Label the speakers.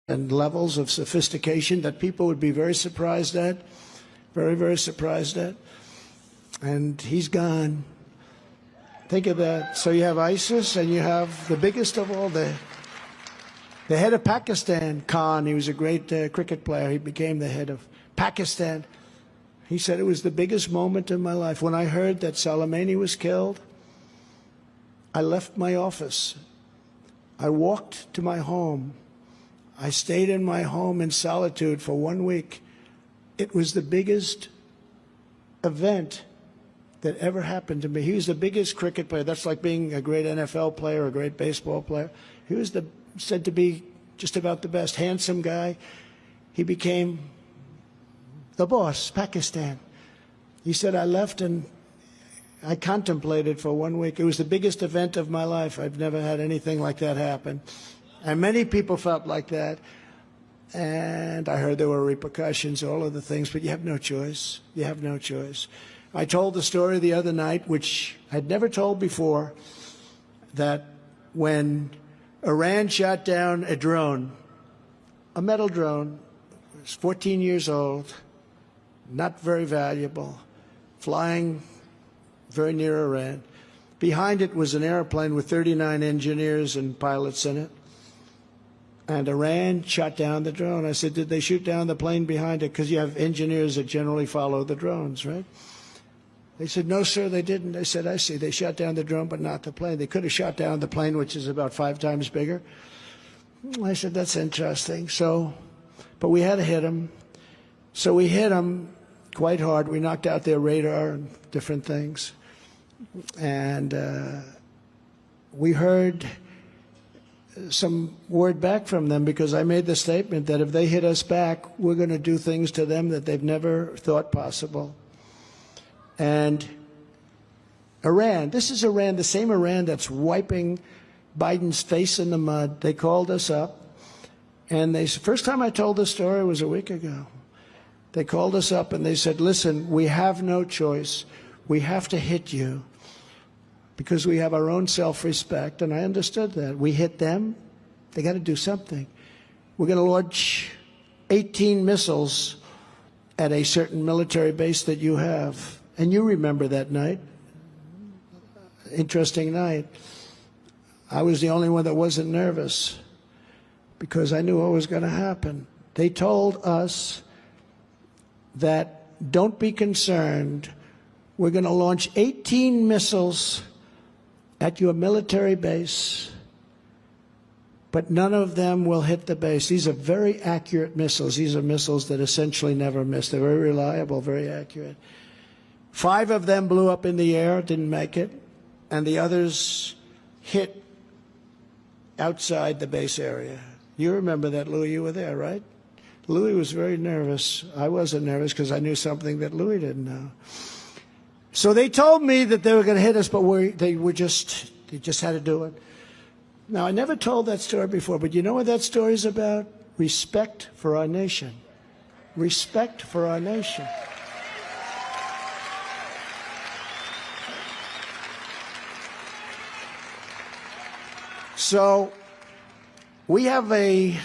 Speaker 1: and levels of sophistication that people would be very surprised at, very, very surprised at. And he's gone. Think of that. So you have ISIS, and you have the biggest of all, the head of Pakistan, Khan. He was a great cricket player. He became the head of Pakistan. He said it was the biggest moment in my life. When I heard that Soleimani was killed, I left my office. I walked to my home. I stayed in my home in solitude for 1 week. It was the biggest event that ever happened to me. He was the biggest cricket player. That's like being a great NFL player, a great baseball player. He was said to be just about the best. Handsome guy. He became the boss, Pakistan. He said, I left and I contemplated for 1 week. It was the biggest event of my life. I've never had anything like that happen. And many people felt like that. And I heard there were repercussions, all of the things, but you have no choice. You have no choice. I told the story the other night, which I'd never told before, that when Iran shot down a drone, a metal drone, it was 14 years old, not very valuable, flying very near Iran. Behind it was an airplane with 39 engineers and pilots in it. And Iran shot down the drone. I said, did they shoot down the plane behind it? Because you have engineers that generally follow the drones, right? They said, no, sir, they didn't. I said, I see. They shot down the drone, but not the plane. They could have shot down the plane, which is about 5 times bigger. I said, that's interesting. But we had to hit them. So we hit them quite hard. We knocked out their radar and different things. And we heard some word back from them, because I made the statement that if they hit us back, we're going to do things to them that they've never thought possible. And Iran, this is Iran, the same Iran that's wiping Biden's face in the mud. They called us up, and first time I told this story was a week ago. They called us up and they said, listen, we have no choice. We have to hit you, because we have our own self-respect. And I understood that. We hit them. They got to do something. We're going to launch 18 missiles at a certain military base that you have. And you remember that night. Interesting night. I was the only one that wasn't nervous, because I knew what was going to happen. They told us that don't be concerned. We're going to launch 18 missiles at your military base, but none of them will hit the base. These are very accurate missiles. These are missiles that essentially never miss. They're very reliable, very accurate. 5 of them blew up in the air, didn't make it, and the others hit outside the base area. You remember that, Louis. You were there, right? Louis was very nervous. I wasn't nervous because I knew something that Louis didn't know. So they told me that they were going to hit us, but they just had to do it. Now, I never told that story before, but you know what that story is about? Respect for our nation. Respect for our nation. So we have a